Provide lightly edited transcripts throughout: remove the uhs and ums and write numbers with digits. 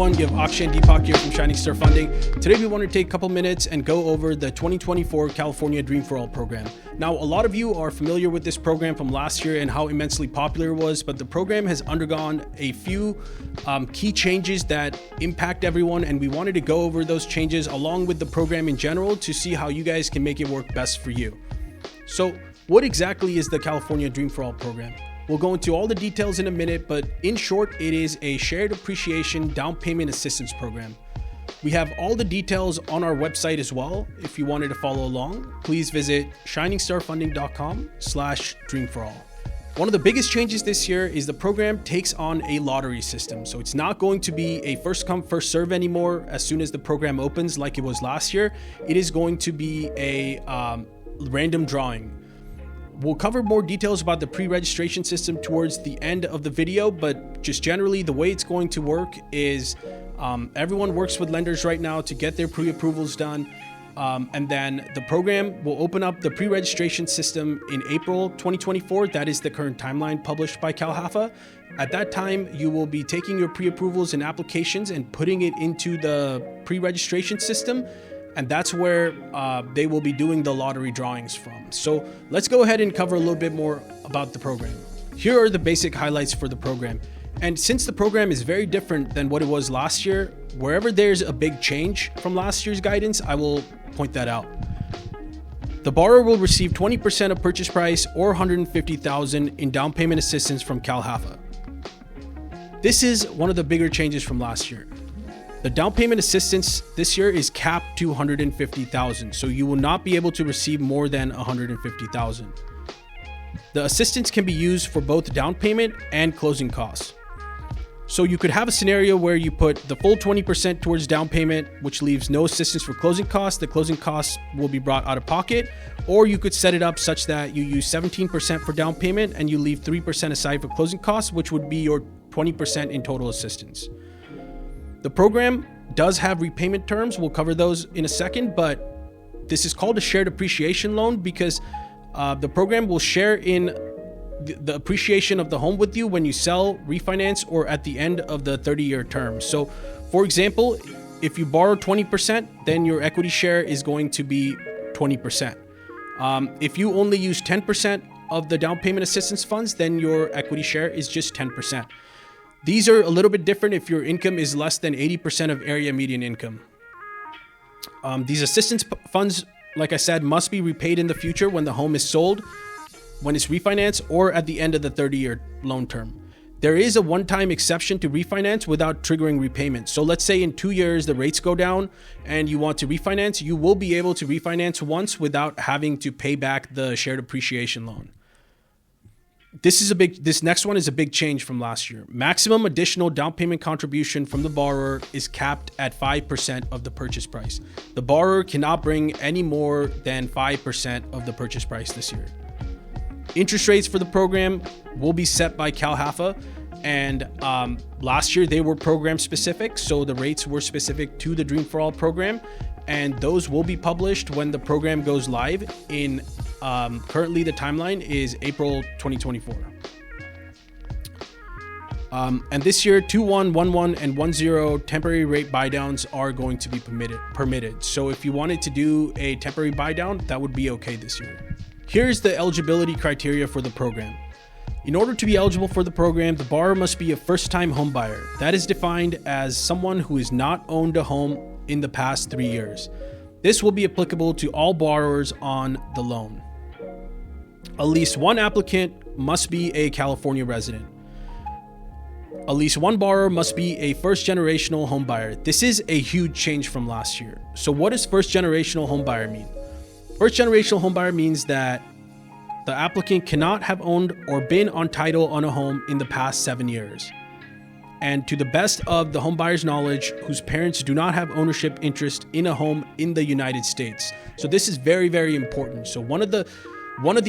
everyone, you have Akshay and Deepak here from Shining Star Funding. Today we want to take a couple minutes and go over the 2024 California Dream for All program. Now, a lot of you are familiar with this program from last year and how immensely popular it was, but the program has undergone a few key changes that impact everyone, and we wanted to go over those changes along with the program in general to see how you guys can make it work best for you. So what exactly is the California Dream for All program? We'll go into all the details in a minute, but in short, it is a shared appreciation down payment assistance program. We have all the details on our website as well. If you wanted to follow along, please visit shiningstarfunding.com/dreamforall. One of the biggest changes this year is the program takes on a lottery system. So it's not going to be a first come, first serve anymore as soon as the program opens like it was last year. It is going to be a random drawing. We'll cover more details about the pre-registration system towards the end of the video, but just generally the way it's going to work is everyone works with lenders right now to get their pre-approvals done. And then the program will open up the pre-registration system in April 2024. That is the current timeline published by CalHFA. At that time, you will be taking your pre-approvals and applications and putting it into the pre-registration system. And that's where they will be doing the lottery drawings from. So let's go ahead and cover a little bit more about the program. Here are the basic highlights for the program. And since the program is very different than what it was last year, wherever there's a big change from last year's guidance, I will point that out. The borrower will receive 20% of purchase price or $150,000 in down payment assistance from CalHFA. This is one of the bigger changes from last year. The down payment assistance this year is capped to $150,000, so you will not be able to receive more than $150,000. The assistance can be used for both down payment and closing costs. So you could have a scenario where you put the full 20% towards down payment, which leaves no assistance for closing costs. The closing costs will be brought out of pocket, or you could set it up such that you use 17% for down payment and you leave 3% aside for closing costs, which would be your 20% in total assistance. The program does have repayment terms. We'll cover those in a second, but this is called a shared appreciation loan because the program will share in the appreciation of the home with you when you sell, refinance, or at the end of the 30-year term. So, for example, if you borrow 20%, then your equity share is going to be 20%. If you only use 10% of the down payment assistance funds, then your equity share is just 10%. These are a little bit different if your income is less than 80% of area median income. These assistance funds, like I said, must be repaid in the future when the home is sold, when it's refinanced, or at the end of the 30-year loan term. There is a one-time exception to refinance without triggering repayment. So let's say in 2 years the rates go down and you want to refinance, you will be able to refinance once without having to pay back the shared appreciation loan. This next one is a big change from last year. Maximum additional down payment contribution from the borrower is capped at 5% of the purchase price. The borrower cannot bring any more than 5% of the purchase price this year. Interest rates for the program will be set by CalHFA, and last year they were program specific, so the rates were specific to the Dream for All program, and those will be published when the program goes live in currently the timeline is April 2024. And this year, 2-1, 1-1, and 1-0 temporary rate buy downs are going to be permitted. So if you wanted to do a temporary buy down, that would be okay this year. Here's the eligibility criteria for the program. In order to be eligible for the program, the borrower must be a first-time home buyer. That is defined as someone who has not owned a home in the past 3 years. This will be applicable to all borrowers on the loan. At least one applicant must be a California resident. At least one borrower must be a first-generational home buyer. This is a huge change from last year. So what does first-generational home buyer mean? First-generational home buyer means that the applicant cannot have owned or been on title on a home in the past 7 years. And to the best of the home buyer's knowledge, whose parents do not have ownership interest in a home in the United States. So this is very, very important. So one of the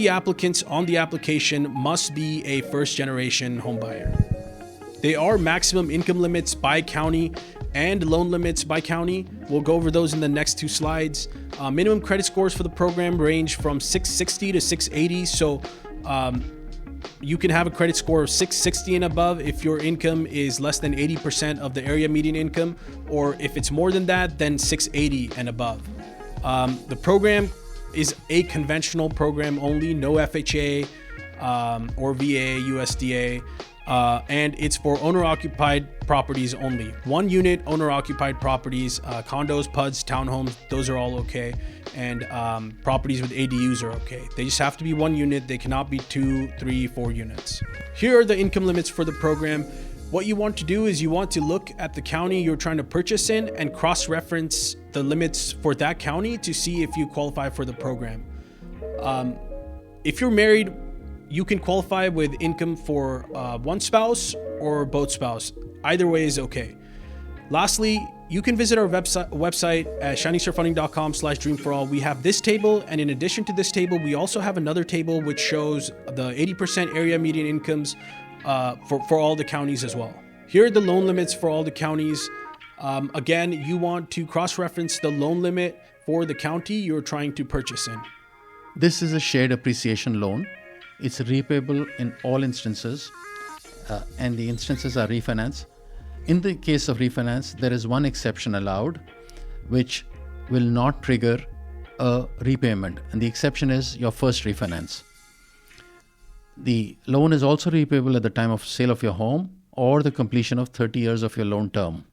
applicants on the application must be a first-generation home buyer. There are maximum income limits by county and loan limits by county. We'll go over those in the next two slides. Minimum credit scores for the program range from 660 to 680. So You can have a credit score of 660 and above if your income is less than 80% of the area median income, or if it's more than that, then 680 and above. The program is a conventional program only, no FHA or VA, USDA, and it's for owner-occupied properties only. 1 unit owner-occupied properties, condos, PUDs, townhomes, those are all okay. And properties with ADUs are okay. They just have to be 1 unit. They cannot be 2, 3, 4 units. Here are the income limits for the program. What you want to do is you want to look at the county you're trying to purchase in and cross-reference the limits for that county to see if you qualify for the program. If you're married, you can qualify with income for one spouse or both spouse. Either way is okay. Lastly, you can visit our website at shiningstarfunding.com/dreamforall. We have this table, and in addition to this table, we also have another table which shows the 80% area median incomes for all the counties as well. Here are the loan limits for all the counties. Again, you want to cross-reference the loan limit for the county you're trying to purchase in. This is a shared appreciation loan. It's repayable in all instances, and the instances are refinance. In the case of refinance, there is one exception allowed, which will not trigger a repayment, and the exception is your first refinance. The loan is also repayable at the time of sale of your home or the completion of 30 years of your loan term.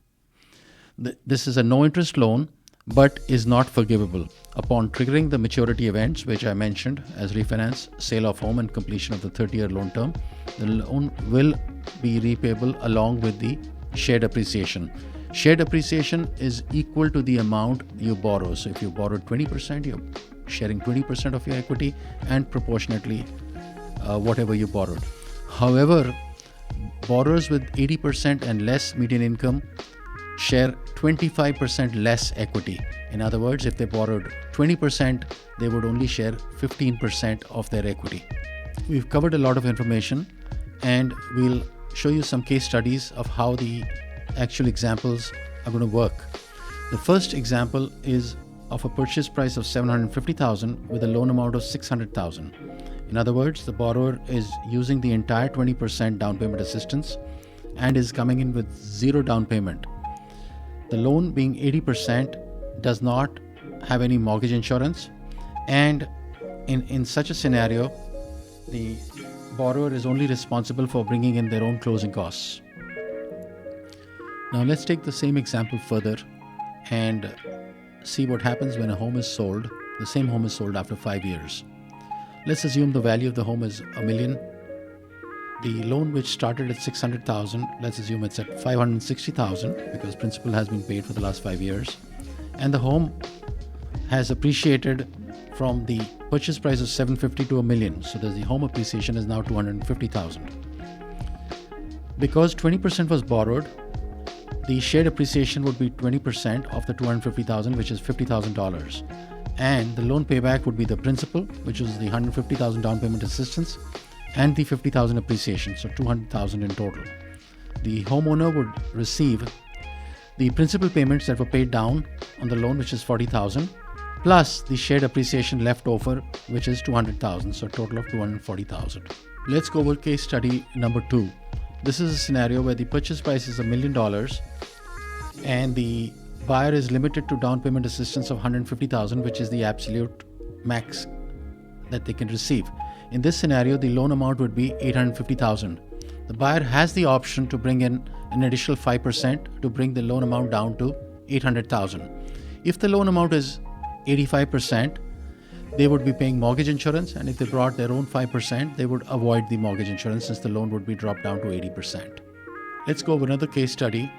This is a no-interest loan, but is not forgivable. Upon triggering the maturity events, which I mentioned as refinance, sale of home, and completion of the 30-year loan term, the loan will be repayable along with the shared appreciation. Shared appreciation is equal to the amount you borrow. So if you borrowed 20%, you're sharing 20% of your equity, and proportionately whatever you borrowed. However, borrowers with 80% and less median income share 25% less equity. In other words, if they borrowed 20%, they would only share 15% of their equity. We've covered a lot of information, and we'll show you some case studies of how the actual examples are going to work. The first example is of a purchase price of $750,000 with a loan amount of $600,000. In other words, the borrower is using the entire 20% down payment assistance and is coming in with zero down payment. The loan, being 80%, does not have any mortgage insurance, and in such a scenario, the borrower is only responsible for bringing in their own closing costs. Now let's take the same example further and see what happens when a home is sold. The same home is sold after 5 years. Let's assume the value of the home is $1 million. The loan, which started at $600,000, let's assume it's at $560,000 because principal has been paid for the last 5 years, and the home has appreciated from the purchase price of $750,000 to $1 million. So the home appreciation is now $250,000. Because 20% was borrowed, the shared appreciation would be 20% of the $250,000, which is $50,000. And the loan payback would be the principal, which is the $150,000 down payment assistance, and the $50,000 appreciation, so $200,000 in total. The homeowner would receive the principal payments that were paid down on the loan, which is $40,000, plus the shared appreciation left over, which is $200,000, so a total of $240,000. Let's go over case study number 2. This is a scenario where the purchase price is $1 million and the buyer is limited to down payment assistance of $150,000, which is the absolute max that they can receive. In this scenario, the loan amount would be $850,000. The buyer has the option to bring in an additional 5% to bring the loan amount down to $800,000. If the loan amount is 85%, they would be paying mortgage insurance, and if they brought their own 5%, they would avoid the mortgage insurance since the loan would be dropped down to 80%. Let's go over another case study.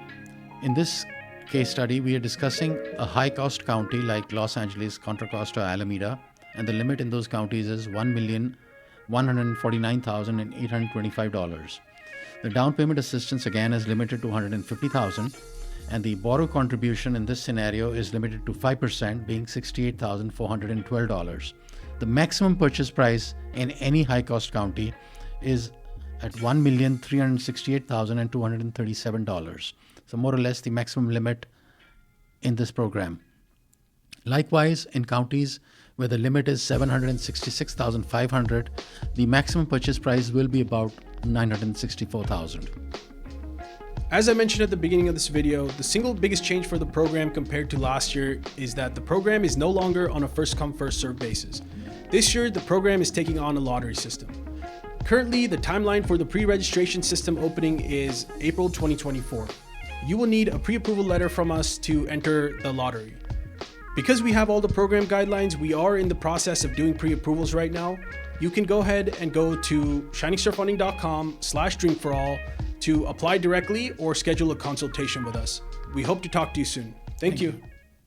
In this case study, we are discussing a high-cost county like Los Angeles, Contra Costa, Alameda, and the limit in those counties is $1,149,825. The down payment assistance again is limited to $150,000, and the borrow contribution in this scenario is limited to 5%, being $68,412. The maximum purchase price in any high-cost county is at $1,368,237. So more or less the maximum limit in this program. Likewise, in counties where the limit is $766,500. The maximum purchase price will be about $964,000. As I mentioned at the beginning of this video, the single biggest change for the program compared to last year is that the program is no longer on a first-come, first-served basis. This year, the program is taking on a lottery system. Currently, the timeline for the pre-registration system opening is April 2024. You will need a pre-approval letter from us to enter the lottery. Because we have all the program guidelines, we are in the process of doing pre-approvals right now. You can go ahead and go to shiningstarfunding.com/dreamforall to apply directly or schedule a consultation with us. We hope to talk to you soon. Thank you.